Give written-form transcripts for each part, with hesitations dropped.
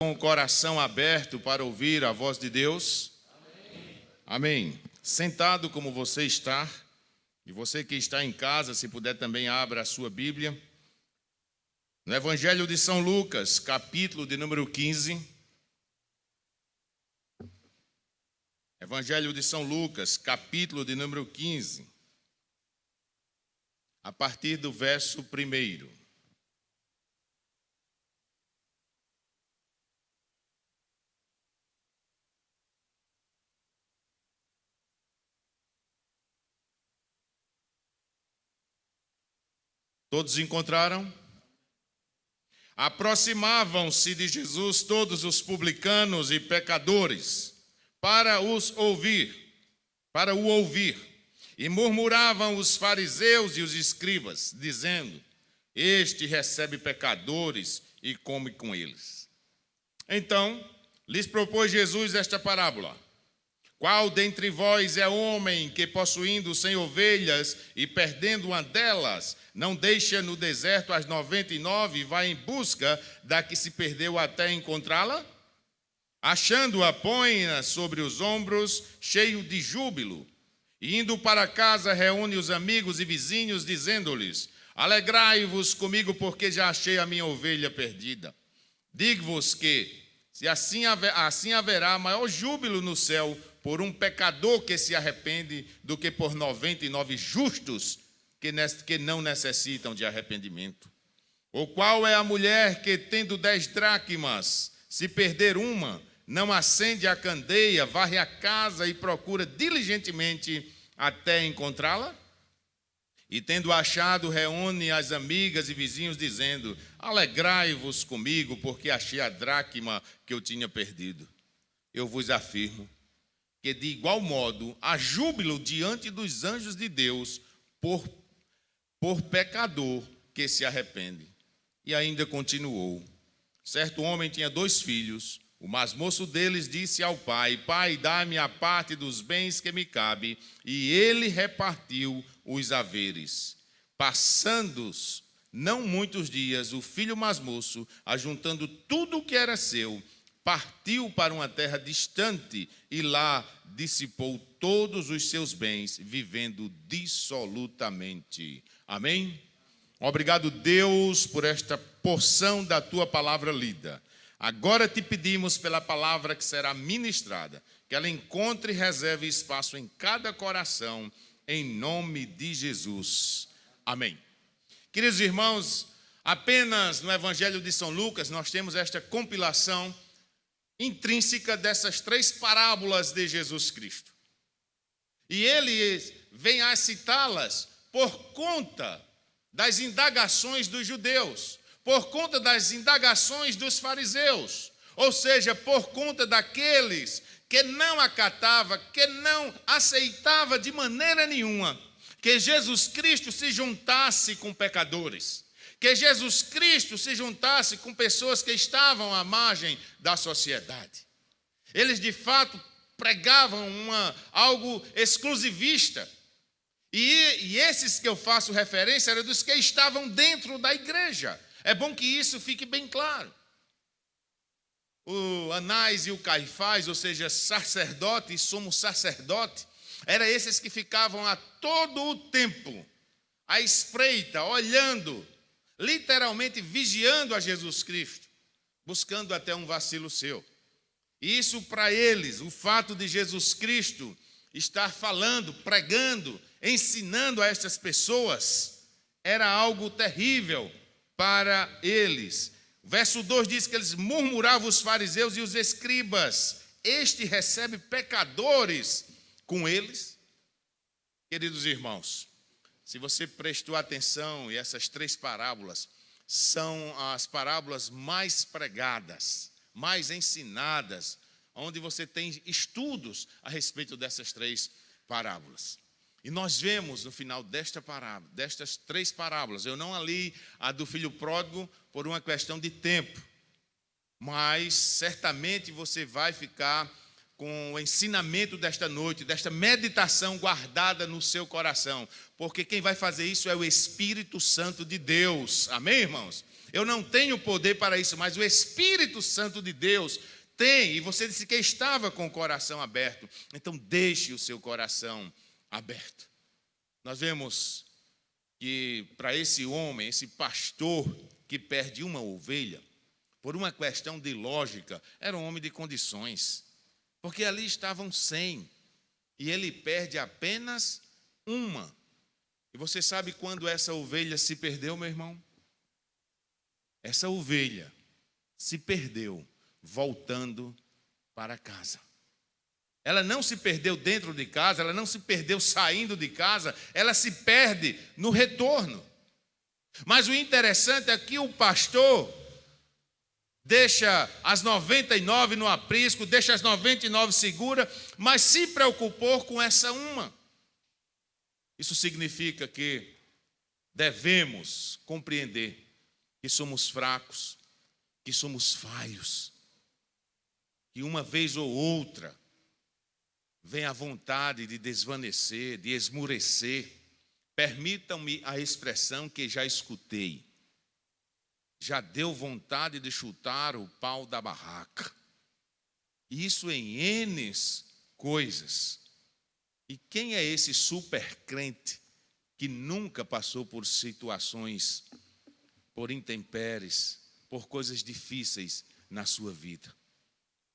Com o coração aberto para ouvir a voz de Deus? Amém. Sentado como você está, e você que está em casa, se puder também abra a sua Bíblia. No Evangelho de São Lucas, capítulo de número 15. Evangelho de São Lucas, capítulo de número 15. A partir do verso 1. Todos encontraram? Aproximavam-se de Jesus todos os publicanos e pecadores para o ouvir, e murmuravam os fariseus e os escribas, dizendo: Este recebe pecadores e come com eles. Então, lhes propôs Jesus esta parábola: Qual dentre vós é homem que, possuindo 100 ovelhas e perdendo uma delas, não deixa no deserto as 99 e vai em busca da que se perdeu até encontrá-la? Achando-a, põe-a sobre os ombros, cheio de júbilo, e indo para casa reúne os amigos e vizinhos, dizendo-lhes: Alegrai-vos comigo, porque já achei a minha ovelha perdida. Digo-vos que, se assim haverá maior júbilo no céu por um pecador que se arrepende do que por 99 justos que não necessitam de arrependimento. Ou qual é a mulher que, tendo 10 dracmas, se perder uma, não acende a candeia, varre a casa e procura diligentemente até encontrá-la? E tendo achado, reúne as amigas e vizinhos, dizendo: Alegrai-vos comigo, porque achei a dracma que eu tinha perdido. Eu vos afirmo que, de igual modo, há júbilo diante dos anjos de Deus por pecador que se arrepende. E ainda continuou: Certo homem tinha 2 filhos. O mais moço deles disse ao pai: Pai, dá-me a parte dos bens que me cabe. E ele repartiu os haveres. Passando-os não muitos dias, o filho mais moço, ajuntando tudo o que era seu, partiu para uma terra distante e lá dissipou todos os seus bens, vivendo dissolutamente. Amém? Obrigado, Deus, por esta porção da tua palavra lida. Agora te pedimos pela palavra que será ministrada, que ela encontre e reserve espaço em cada coração, em nome de Jesus. Amém. Queridos irmãos, apenas no Evangelho de São Lucas nós temos esta compilação intrínseca dessas 3 parábolas de Jesus Cristo. E ele vem a citá-las por conta das indagações dos judeus, por conta das indagações dos fariseus, ou seja, por conta daqueles que não acatava, que não aceitava de maneira nenhuma que Jesus Cristo se juntasse com pecadores, que Jesus Cristo se juntasse com pessoas que estavam à margem da sociedade. Eles, de fato, pregavam algo exclusivista. E esses que eu faço referência eram dos que estavam dentro da igreja. É bom que isso fique bem claro. O Anás e o Caifás, ou seja, sacerdote e sumo sacerdote, eram esses que ficavam a todo o tempo à espreita, olhando, literalmente vigiando a Jesus Cristo, buscando até um vacilo seu. E isso para eles, o fato de Jesus Cristo estar falando, pregando, ensinando a estas pessoas, era algo terrível para eles. Verso 2 diz que eles murmuravam, os fariseus e os escribas: Este recebe pecadores com eles. Queridos irmãos, se você prestou atenção, e essas 3 parábolas são as parábolas mais pregadas, mais ensinadas, onde você tem estudos a respeito dessas 3 parábolas. E nós vemos no final destas 3 parábolas, eu não li a do filho pródigo por uma questão de tempo, mas certamente você vai ficar com o ensinamento desta noite, desta meditação guardada no seu coração, porque quem vai fazer isso é o Espírito Santo de Deus. Amém, irmãos? Eu não tenho poder para isso, mas o Espírito Santo de Deus tem, e você disse que estava com o coração aberto, então deixe o seu coração aberto. Nós vemos que para esse homem, esse pastor que perde uma ovelha, por uma questão de lógica, era um homem de condições, porque ali estavam 100, e ele perde apenas uma. E você sabe quando essa ovelha se perdeu, meu irmão? Essa ovelha se perdeu voltando para casa. Ela não se perdeu dentro de casa, ela não se perdeu saindo de casa, ela se perde no retorno. Mas o interessante é que o pastor deixa as 99 no aprisco, deixa as 99 seguras, mas se preocupou com essa uma. Isso significa que devemos compreender que somos fracos, que somos falhos, que uma vez ou outra vem a vontade de desvanecer, de esmurecer. Permitam-me a expressão que já escutei. Já deu vontade de chutar o pau da barraca. Isso em N coisas. E quem é esse super crente que nunca passou por situações, por intempéries, por coisas difíceis na sua vida?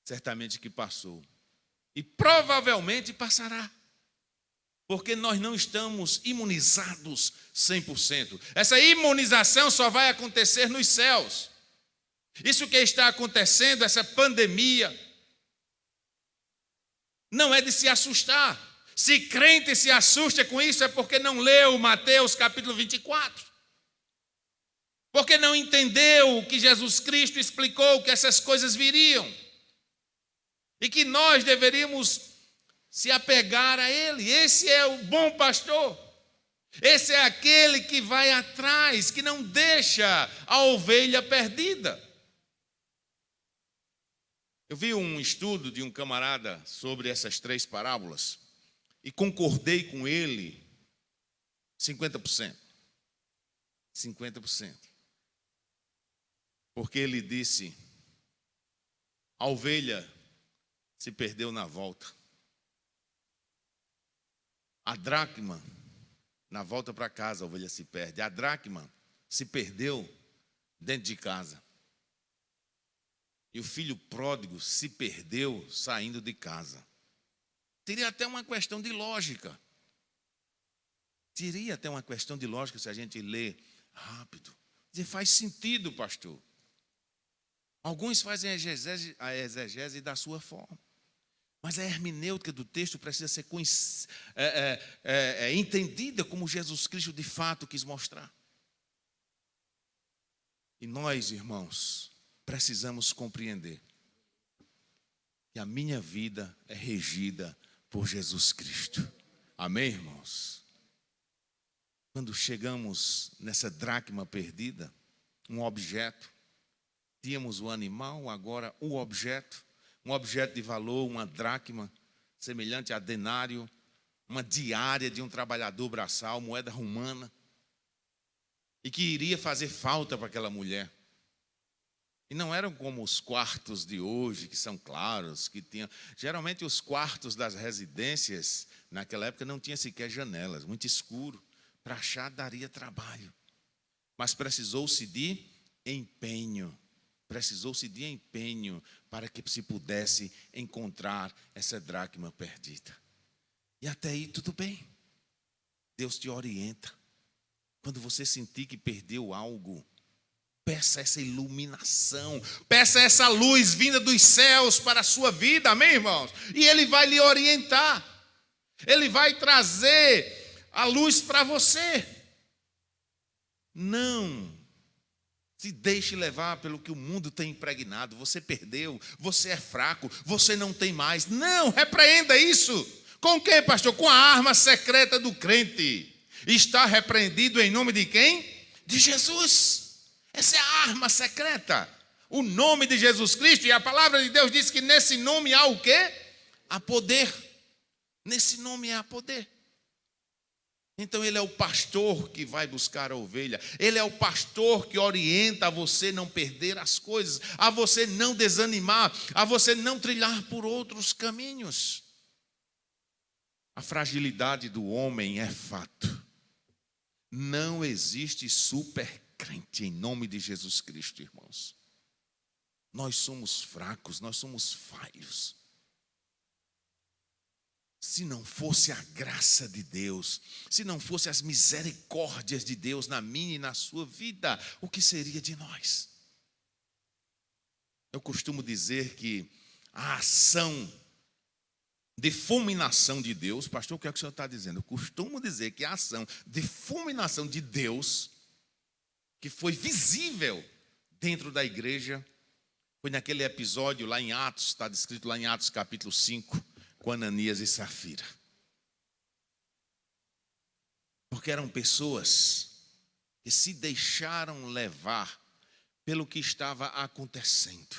Certamente que passou. E provavelmente passará. Porque nós não estamos imunizados 100%. Essa imunização só vai acontecer nos céus. Isso que está acontecendo, essa pandemia, não é de se assustar. Se crente se assusta com isso, é porque não leu Mateus capítulo 24. Porque não entendeu que Jesus Cristo explicou que essas coisas viriam. E que nós deveríamos se apegar a Ele. Esse é o bom pastor. Esse é aquele que vai atrás, que não deixa a ovelha perdida. Eu vi um estudo de um camarada sobre essas 3 parábolas e concordei com ele 50%. 50%. Porque ele disse: a ovelha se perdeu na volta. A dracma, na volta para casa a ovelha se perde. A dracma se perdeu dentro de casa. E o filho pródigo se perdeu saindo de casa. Teria até uma questão de lógica. Teria até uma questão de lógica se a gente lê rápido. Dizer, faz sentido, pastor. Alguns fazem a exegese da sua forma. Mas a hermenêutica do texto precisa ser entendida como Jesus Cristo de fato quis mostrar. E nós, irmãos, precisamos compreender que a minha vida é regida por Jesus Cristo. Amém, irmãos? Quando chegamos nessa dracma perdida, um objeto, tínhamos o animal, agora o objeto. Um objeto de valor, uma dracma, semelhante a denário, uma diária de um trabalhador braçal, moeda romana, e que iria fazer falta para aquela mulher. E não eram como os quartos de hoje, que são claros, que tinham... Geralmente os quartos das residências, naquela época, não tinha sequer janelas, muito escuro. Para achar daria trabalho. Mas precisou-se de empenho. Precisou-se de empenho para que se pudesse encontrar essa dracma perdida. E até aí tudo bem. Deus te orienta. Quando você sentir que perdeu algo, peça essa iluminação, peça essa luz vinda dos céus para a sua vida, amém, irmãos? E Ele vai lhe orientar. Ele vai trazer a luz para você. Não se deixe levar pelo que o mundo tem impregnado. Você perdeu, você é fraco, você não tem mais. Não, repreenda isso. Com o que, pastor? Com a arma secreta do crente. Está repreendido em nome de quem? De Jesus. Essa é a arma secreta. O nome de Jesus Cristo. E a palavra de Deus diz que nesse nome há o quê? há poder. Nesse nome há poder. Então ele é o pastor que vai buscar a ovelha. Ele é o pastor que orienta a você não perder as coisas, a você não desanimar, a você não trilhar por outros caminhos. A fragilidade do homem é fato. Não existe supercrente em nome de Jesus Cristo, irmãos. Nós somos fracos, nós somos falhos. Se não fosse a graça de Deus, se não fosse as misericórdias de Deus na minha e na sua vida, o que seria de nós? Eu costumo dizer que a ação de fulminação de Deus, pastor, o que é que o senhor está dizendo? Eu costumo dizer que a ação de fulminação de Deus, que foi visível dentro da igreja, foi naquele episódio lá em Atos, está descrito lá em Atos capítulo 5, com Ananias e Safira. Porque eram pessoas que se deixaram levar pelo que estava acontecendo,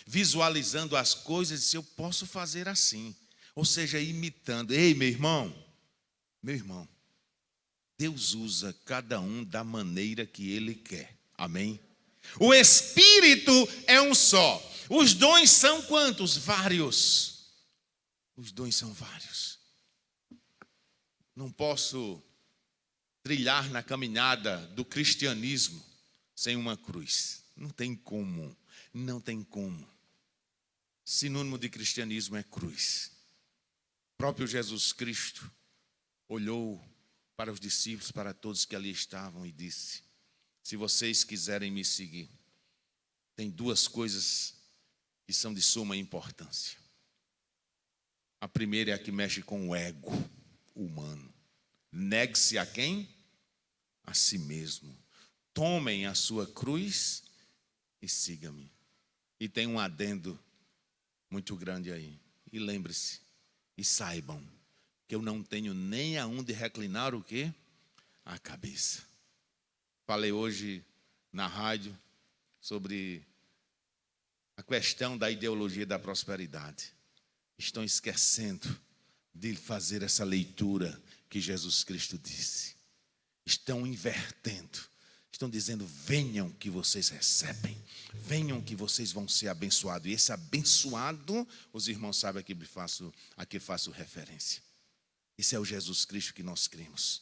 visualizando as coisas e disse, eu posso fazer assim. Ou seja, imitando. Ei, meu irmão, Deus usa cada um da maneira que Ele quer. Amém? O Espírito é um só. Os dons são quantos? Vários. Os dons são vários. Não posso trilhar na caminhada do cristianismo sem uma cruz. Não tem como. Não tem como. Sinônimo de cristianismo é cruz. O próprio Jesus Cristo olhou para os discípulos, para todos que ali estavam e disse, se vocês quiserem me seguir, tem duas coisas que são de suma importância. A primeira é a que mexe com o ego humano. Negue-se a quem? A si mesmo. Tomem a sua cruz e siga-me. E tem um adendo muito grande aí. E lembre-se, e saibam, que eu não tenho nem aonde reclinar o quê? A cabeça. Falei hoje na rádio sobre a questão da ideologia da prosperidade. Estão esquecendo de fazer essa leitura que Jesus Cristo disse. Estão invertendo. Estão dizendo, venham que vocês recebem. Venham que vocês vão ser abençoados. E esse abençoado, os irmãos sabem a que faço referência. Esse é o Jesus Cristo que nós cremos.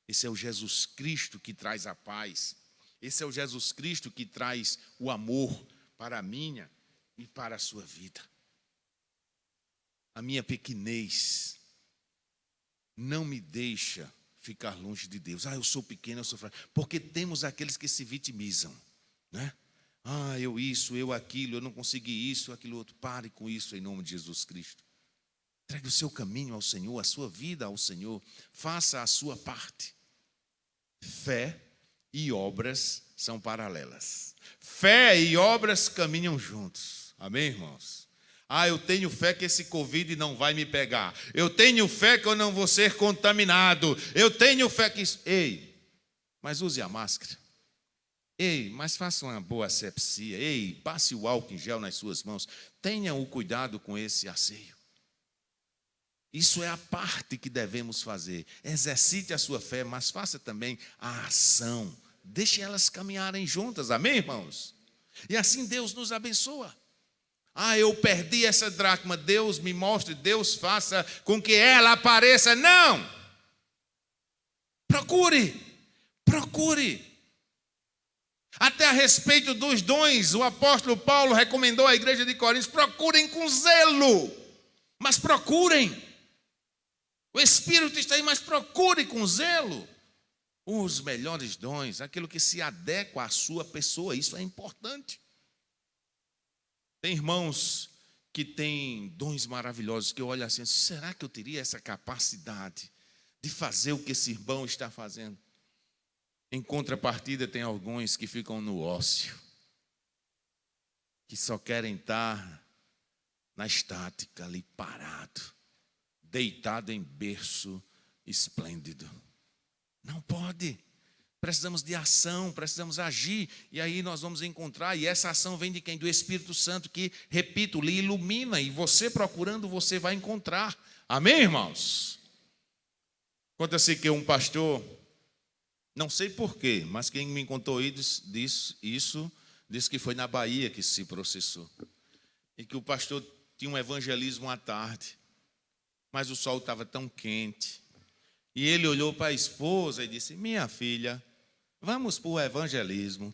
Esse é o Jesus Cristo que traz a paz. Esse é o Jesus Cristo que traz o amor para a minha e para a sua vida. A minha pequenez não me deixa ficar longe de Deus. Eu sou pequeno, eu sou fraco. Porque temos aqueles que se vitimizam, né? Eu isso, eu aquilo, eu não consegui isso, aquilo outro. Pare com isso em nome de Jesus Cristo. Entregue o seu caminho ao Senhor, a sua vida ao Senhor. Faça a sua parte. Fé e obras são paralelas. Fé e obras caminham juntos. Amém, irmãos? Eu tenho fé que esse Covid não vai me pegar. Eu tenho fé que eu não vou ser contaminado. Eu tenho fé que isso... Ei, mas use a máscara. Ei, mas faça uma boa asepsia. Ei, passe o álcool em gel nas suas mãos. Tenha o cuidado com esse asseio. Isso é a parte que devemos fazer. Exercite a sua fé, mas faça também a ação. Deixe elas caminharem juntas. Amém, irmãos? E assim Deus nos abençoa. Eu perdi essa dracma, Deus me mostre, Deus faça com que ela apareça. Não! Procure. Até a respeito dos dons, o apóstolo Paulo recomendou à igreja de Corinto, procurem com zelo, mas procurem. O Espírito está aí, mas procure com zelo os melhores dons, aquilo que se adequa à sua pessoa, isso é importante. Tem irmãos que têm dons maravilhosos, que eu olho assim, será que eu teria essa capacidade de fazer o que esse irmão está fazendo? Em contrapartida, tem alguns que ficam no ócio, que só querem estar na estática, ali parado, deitado em berço esplêndido. Não pode. Precisamos de ação, precisamos agir, e aí nós vamos encontrar, e essa ação vem de quem? Do Espírito Santo, que, repito, lhe ilumina, e você procurando, você vai encontrar. Amém, irmãos? Conta-se que um pastor, não sei porquê, mas quem me contou isso, disse que foi na Bahia que se processou, e que o pastor tinha um evangelismo à tarde, mas o sol estava tão quente, e ele olhou para a esposa e disse: minha filha, vamos para o evangelismo.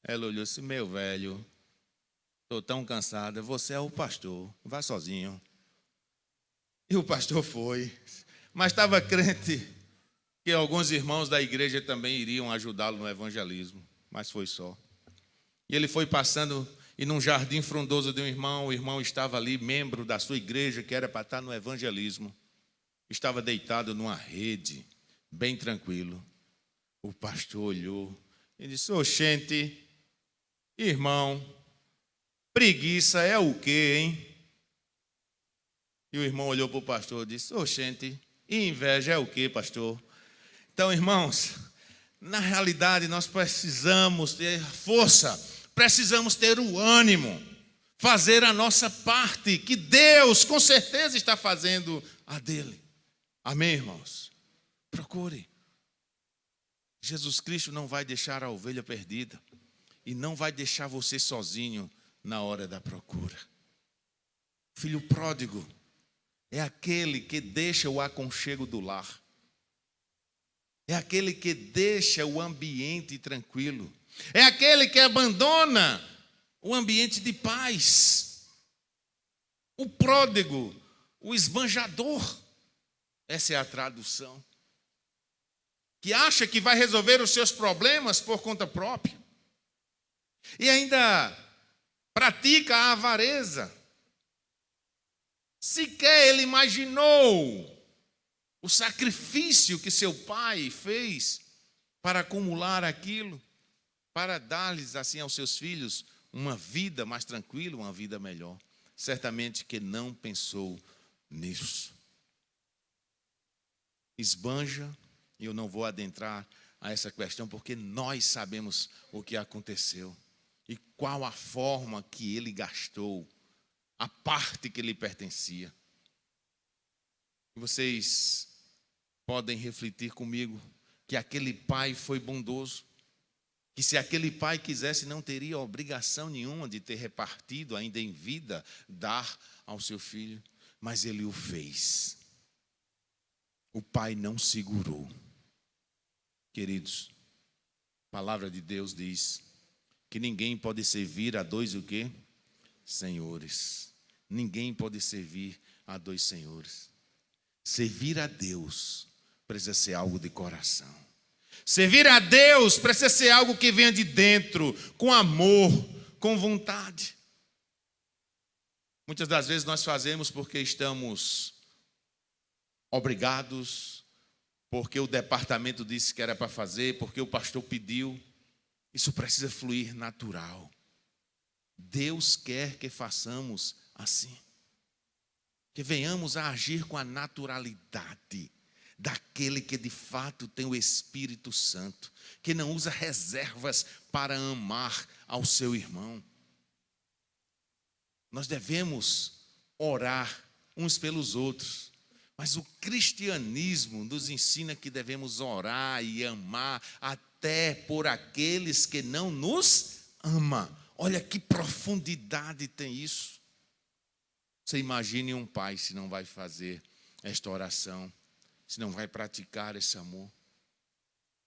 Ela olhou assim: meu velho, estou tão cansada, você é o pastor, vá sozinho. E o pastor foi, mas estava crente que alguns irmãos da igreja também iriam ajudá-lo no evangelismo, mas foi só. E ele foi passando, e num jardim frondoso de um irmão, o irmão estava ali, membro da sua igreja, que era para estar no evangelismo, estava deitado numa rede, bem tranquilo. O pastor olhou e disse: oxente, irmão, preguiça é o quê, hein? E o irmão olhou para o pastor e disse: oxente, inveja é o quê, pastor? Então, irmãos, na realidade nós precisamos ter força, precisamos ter o ânimo, fazer a nossa parte, que Deus com certeza está fazendo a dele. Amém, irmãos? Procure. Jesus Cristo não vai deixar a ovelha perdida e não vai deixar você sozinho na hora da procura. Filho pródigo é aquele que deixa o aconchego do lar. É aquele que deixa o ambiente tranquilo. É aquele que abandona o ambiente de paz. O pródigo, o esbanjador. Essa é a tradução. Que acha que vai resolver os seus problemas por conta própria. E ainda pratica a avareza. Sequer ele imaginou o sacrifício que seu pai fez para acumular aquilo, para dar-lhes assim aos seus filhos uma vida mais tranquila, uma vida melhor. Certamente que não pensou nisso. Esbanja, e eu não vou adentrar a essa questão, porque nós sabemos o que aconteceu e qual a forma que ele gastou a parte que lhe pertencia. Vocês podem refletir comigo que aquele pai foi bondoso, que se aquele pai quisesse não teria obrigação nenhuma de ter repartido ainda em vida, dar ao seu filho, mas ele o fez. O pai não segurou. Queridos, a palavra de Deus diz que ninguém pode servir a dois o quê? Senhores. Ninguém pode servir a dois senhores. Servir a Deus precisa ser algo de coração. Servir a Deus precisa ser algo que venha de dentro, com amor, com vontade. Muitas das vezes nós fazemos porque estamos obrigados, porque o departamento disse que era para fazer, porque o pastor pediu. Isso precisa fluir natural. Deus quer que façamos assim. Que venhamos a agir com a naturalidade daquele que de fato tem o Espírito Santo, que não usa reservas para amar ao seu irmão. Nós devemos orar uns pelos outros, mas o cristianismo nos ensina que devemos orar e amar até por aqueles que não nos amam. Olha que profundidade tem isso. Você imagine um pai se não vai fazer esta oração, se não vai praticar esse amor.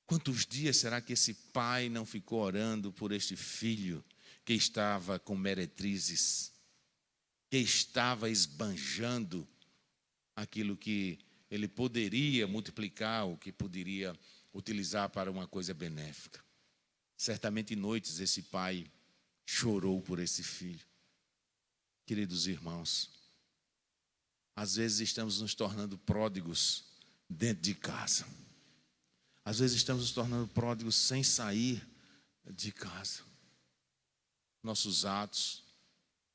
Quantos dias será que esse pai não ficou orando por este filho que estava com meretrizes, que estava esbanjando aquilo que ele poderia multiplicar, o que poderia utilizar para uma coisa benéfica? Certamente noites esse pai chorou por esse filho. Queridos irmãos, às vezes estamos nos tornando pródigos dentro de casa. Às vezes estamos nos tornando pródigos sem sair de casa. Nossos atos,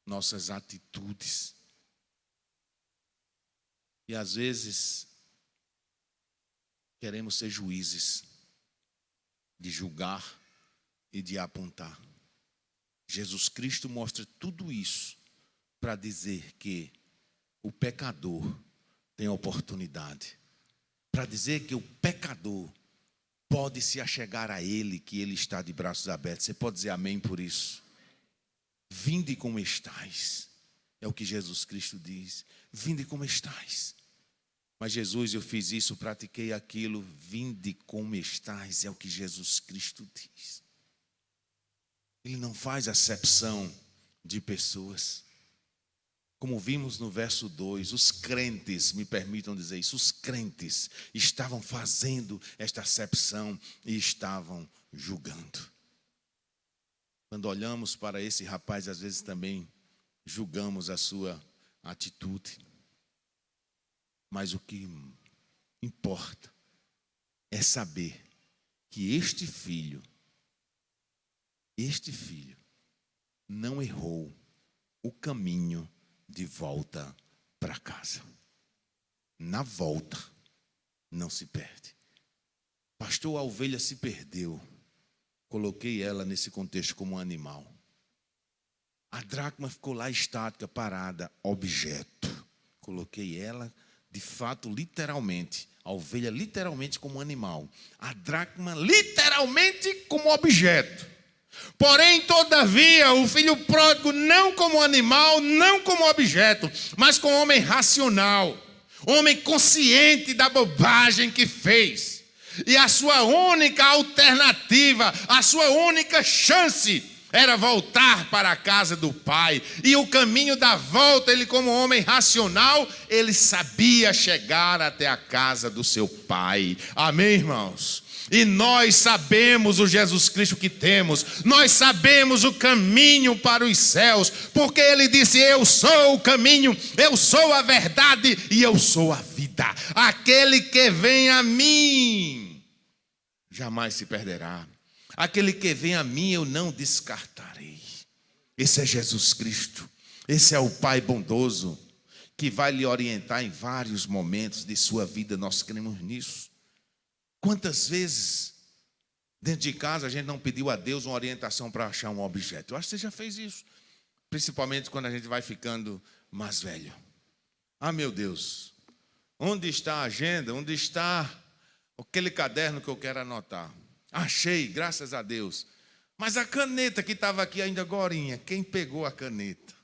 nossas atitudes. E às vezes queremos ser juízes. de julgar e de apontar. Jesus Cristo mostra tudo isso para dizer que o pecador tem oportunidade, para dizer que o pecador pode se achegar a Ele, que Ele está de braços abertos. Você pode dizer amém por isso? Vinde como estais, é o que Jesus Cristo diz. Vinde como estais. Mas Jesus, eu fiz isso, pratiquei aquilo. Vinde como estais, é o que Jesus Cristo diz. Ele não faz acepção de pessoas. Como vimos no verso 2, os crentes, me permitam dizer isso, os crentes estavam fazendo esta acepção e estavam julgando. Quando olhamos para esse rapaz, às vezes também julgamos a sua atitude. Mas o que importa é saber que este filho não errou o caminho de volta para casa. Na volta não se perde. Pastor, a ovelha se perdeu. Coloquei ela nesse contexto como um animal. A dracma ficou lá estática, parada, objeto. Coloquei ela, de fato, literalmente. A ovelha literalmente como um animal. A dracma literalmente como objeto. Porém, todavia, o filho pródigo não como animal, não como objeto, mas como homem racional. Homem consciente da bobagem que fez. E a sua única alternativa, a sua única chance era voltar para a casa do pai. E o caminho da volta, ele como homem racional, ele sabia chegar até a casa do seu pai. Amém, irmãos? E nós sabemos o Jesus Cristo que temos. Nós sabemos o caminho para os céus. Porque ele disse, eu sou o caminho, eu sou a verdade e eu sou a vida. Aquele que vem a mim jamais se perderá. Aquele que vem a mim eu não descartarei. Esse é Jesus Cristo. Esse é o Pai bondoso que vai lhe orientar em vários momentos de sua vida. Nós cremos nisso. Quantas vezes dentro de casa a gente não pediu a Deus uma orientação para achar um objeto? Eu acho que você já fez isso. Principalmente quando a gente vai ficando mais velho. Ah, meu Deus, onde está a agenda? Onde está aquele caderno que eu quero anotar? Achei, graças a Deus. Mas a caneta que estava aqui ainda agorinha, quem pegou a caneta?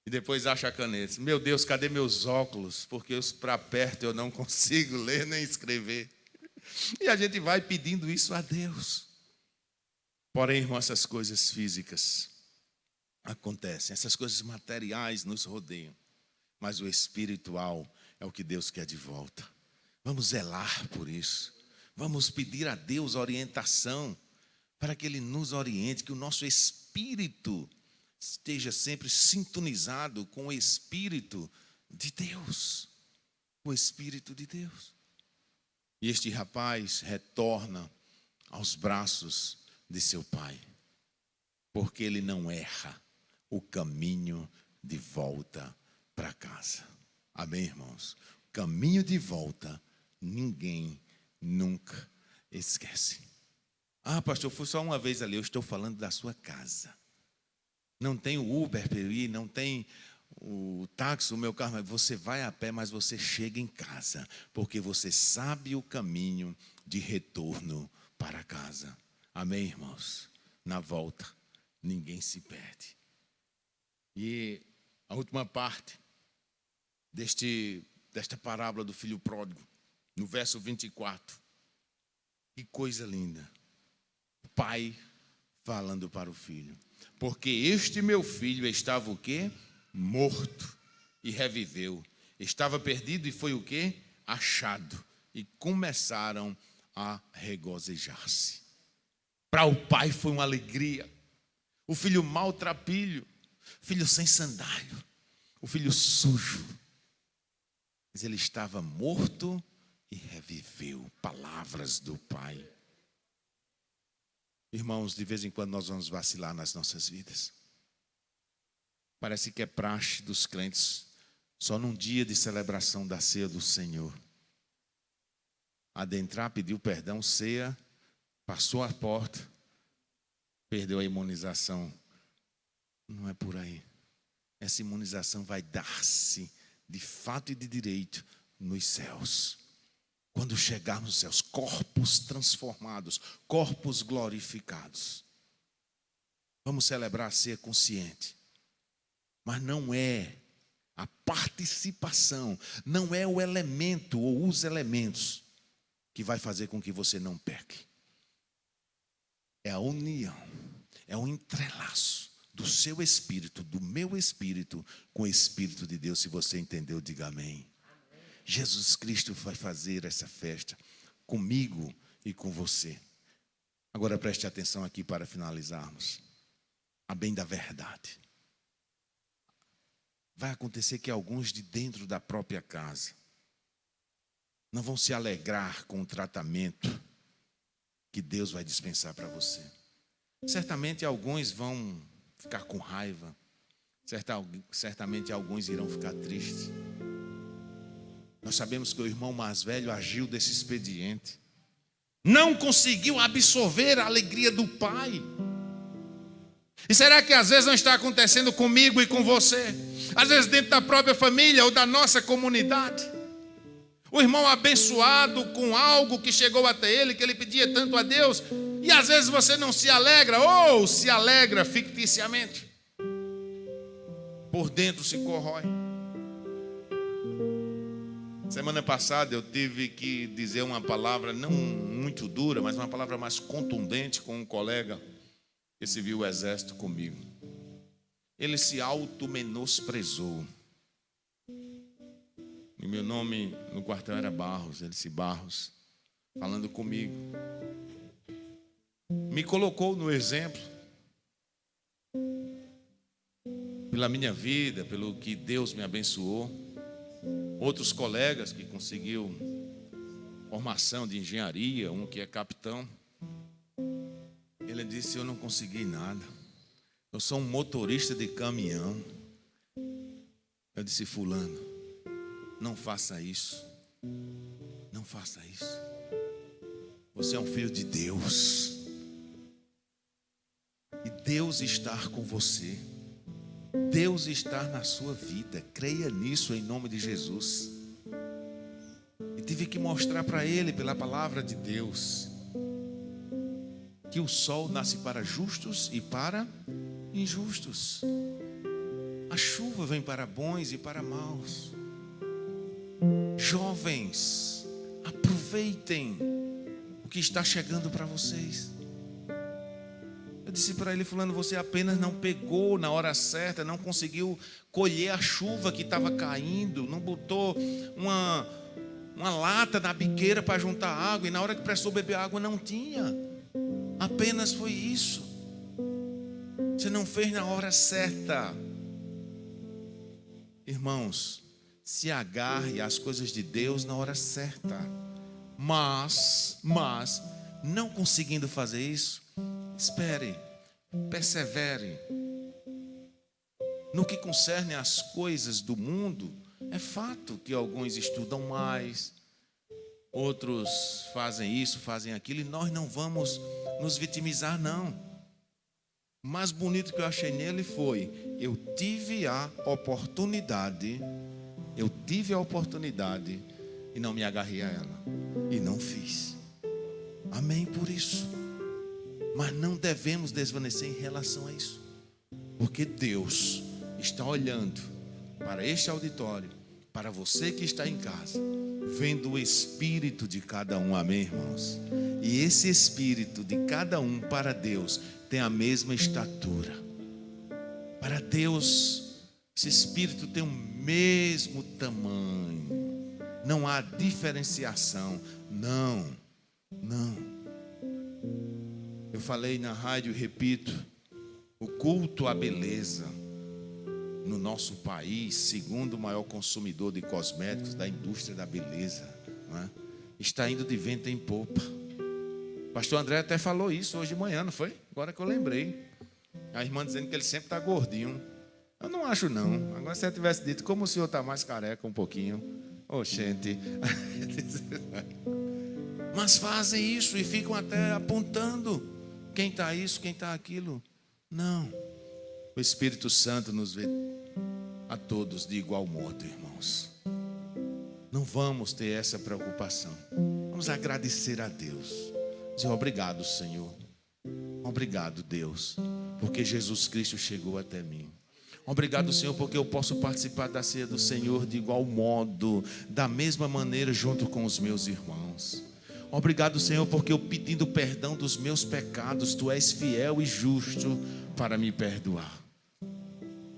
E depois acha a caneta. Meu Deus, cadê meus óculos? Porque para perto eu não consigo ler nem escrever. E a gente vai pedindo isso a Deus. Porém, irmão, essas coisas físicas acontecem. Essas coisas materiais nos rodeiam. Mas o espiritual é o que Deus quer de volta. Vamos zelar por isso. Vamos pedir a Deus orientação para que Ele nos oriente, que o nosso espírito esteja sempre sintonizado com o Espírito de Deus. O Espírito de Deus. E este rapaz retorna aos braços de seu pai, porque ele não erra o caminho de volta para casa. Amém, irmãos? O caminho de volta, ninguém nunca esquece. Ah, pastor, foi só uma vez ali, eu estou falando da sua casa. Não tem o Uber para ir, não tem o táxi, o meu carro, você vai a pé, mas você chega em casa, porque você sabe o caminho de retorno para casa. Amém, irmãos? Na volta, ninguém se perde. E a última parte desta parábola do filho pródigo, no verso 24. Que coisa linda. O pai falando para o filho. Porque este meu filho estava o quê? Morto e reviveu. Estava perdido e foi o quê? Achado. E começaram a regozijar-se. Para o pai foi uma alegria. O filho maltrapilho, filho sem sandália, o filho sujo. Mas ele estava morto e reviveu. Palavras do pai. Irmãos, de vez em quando nós vamos vacilar nas nossas vidas. Parece que é praxe dos crentes, só num dia de celebração da ceia do Senhor. Adentrar, pedir o perdão, ceia, passou a porta, perdeu a imunização. Não é por aí. Essa imunização vai dar-se de fato e de direito nos céus. Quando chegarmos nos céus, corpos transformados, corpos glorificados. Vamos celebrar a ceia consciente. Mas não é a participação, não é o elemento ou os elementos que vai fazer com que você não peque. É a união, é o entrelaço do seu espírito, do meu espírito, com o Espírito de Deus. Se você entendeu, diga amém. Jesus Cristo vai fazer essa festa comigo e com você. Agora preste atenção aqui para finalizarmos. A bem da verdade. Vai acontecer que alguns de dentro da própria casa não vão se alegrar com o tratamento que Deus vai dispensar para você. Certamente alguns vão ficar com raiva. Certamente alguns irão ficar tristes. Nós sabemos que o irmão mais velho agiu desse expediente. Não conseguiu absorver a alegria do pai. E será que às vezes não está acontecendo comigo e com você? Às vezes dentro da própria família ou da nossa comunidade. O irmão abençoado com algo que chegou até ele, que ele pedia tanto a Deus, e às vezes você não se alegra, ou se alegra ficticiamente. Por dentro se corrói. Semana passada eu tive que dizer uma palavra não muito dura, mas uma palavra mais contundente com um colega que serviu o exército comigo. Ele se auto-menosprezou. E meu nome no quartel era Barros, ele disse Barros, falando comigo. Me colocou no exemplo. Pela minha vida, pelo que Deus me abençoou. Outros colegas que conseguiu formação de engenharia, um que é capitão. Ele disse, eu não consegui nada. Eu sou um motorista de caminhão. Eu disse, fulano, não faça isso. Não faça isso. Você é um filho de Deus. E Deus está com você. Deus está na sua vida. Creia nisso em nome de Jesus. E tive que mostrar para ele, pela palavra de Deus, que o sol nasce para justos e para injustos. A chuva vem para bons e para maus. Jovens, aproveitem o que está chegando para vocês. Eu disse para ele, fulano, você apenas não pegou na hora certa, não conseguiu colher a chuva que estava caindo, não botou uma lata na biqueira para juntar água, e na hora que precisou beber água não tinha. Apenas foi isso. Você não fez na hora certa. Irmãos, se agarre às coisas de Deus na hora certa. Mas, não conseguindo fazer isso, espere, persevere. No que concerne às coisas do mundo, é fato que alguns estudam mais, outros fazem isso, fazem aquilo, e nós não vamos nos vitimizar, não. O mais bonito que eu achei nele foi, eu tive a oportunidade e não me agarrei a ela, e não fiz. Amém por isso. Mas não devemos desvanecer em relação a isso, porque Deus está olhando para este auditório, para você que está em casa, vendo o espírito de cada um, amém, irmãos? E esse espírito de cada um para Deus tem a mesma estatura. Para Deus, esse espírito tem o mesmo tamanho. Não há diferenciação. Não. Eu falei na rádio e repito, o culto à beleza no nosso país, segundo o maior consumidor de cosméticos da indústria da beleza, não é? Está indo de vento em popa. Pastor André até falou isso hoje de manhã, não foi? Agora que eu lembrei. A irmã dizendo que ele sempre está gordinho. Eu não acho não. Agora se ela tivesse dito, como o senhor está mais careca um pouquinho. Gente. mas fazem isso e ficam até apontando quem está isso, quem está aquilo. Não, o Espírito Santo nos vê a todos de igual modo, irmãos. Não vamos ter essa preocupação. Vamos agradecer a Deus. Dizer obrigado, Senhor. Obrigado, Deus, porque Jesus Cristo chegou até mim. Obrigado, Senhor, porque eu posso participar da ceia do Senhor de igual modo, da mesma maneira, junto com os meus irmãos. Obrigado, Senhor, porque eu pedindo perdão dos meus pecados, Tu és fiel e justo para me perdoar.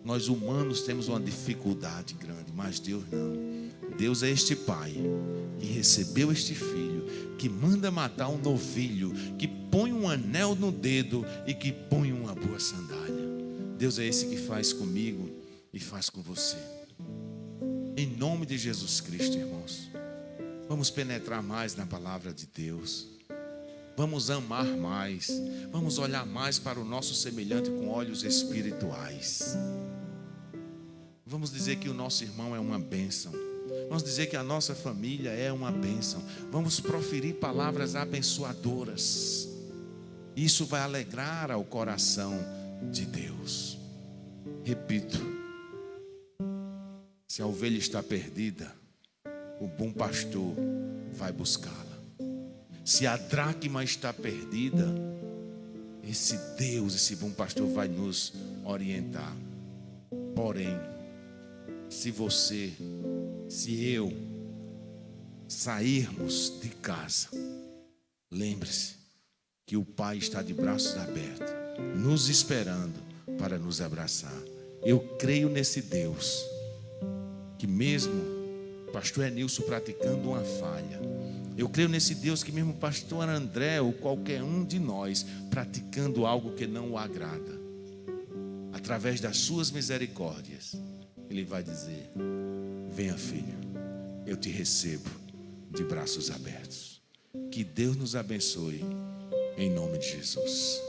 Nós humanos temos uma dificuldade grande, mas Deus não. Deus é este Pai que recebeu este Filho, que manda matar um novilho, que põe um anel no dedo e que põe uma boa sandália. Deus é esse que faz comigo e faz com você. Em nome de Jesus Cristo, irmãos, vamos penetrar mais na palavra de Deus. Vamos amar mais. Vamos olhar mais para o nosso semelhante com olhos espirituais. Vamos dizer que o nosso irmão é uma bênção. Vamos dizer que a nossa família é uma bênção. Vamos proferir palavras abençoadoras. Isso vai alegrar ao coração de Deus. Repito, se a ovelha está perdida, o bom pastor vai buscá-la. Se a dracma está perdida, esse Deus, esse bom pastor vai nos orientar. Porém, se eu sairmos de casa, lembre-se que o Pai está de braços abertos, nos esperando para nos abraçar. Eu creio nesse Deus, que mesmo pastor Enilson praticando uma falha, eu creio nesse Deus que mesmo pastor André ou qualquer um de nós praticando algo que não o agrada, através das suas misericórdias, Ele vai dizer: venha, filho, eu te recebo de braços abertos. Que Deus nos abençoe, em nome de Jesus.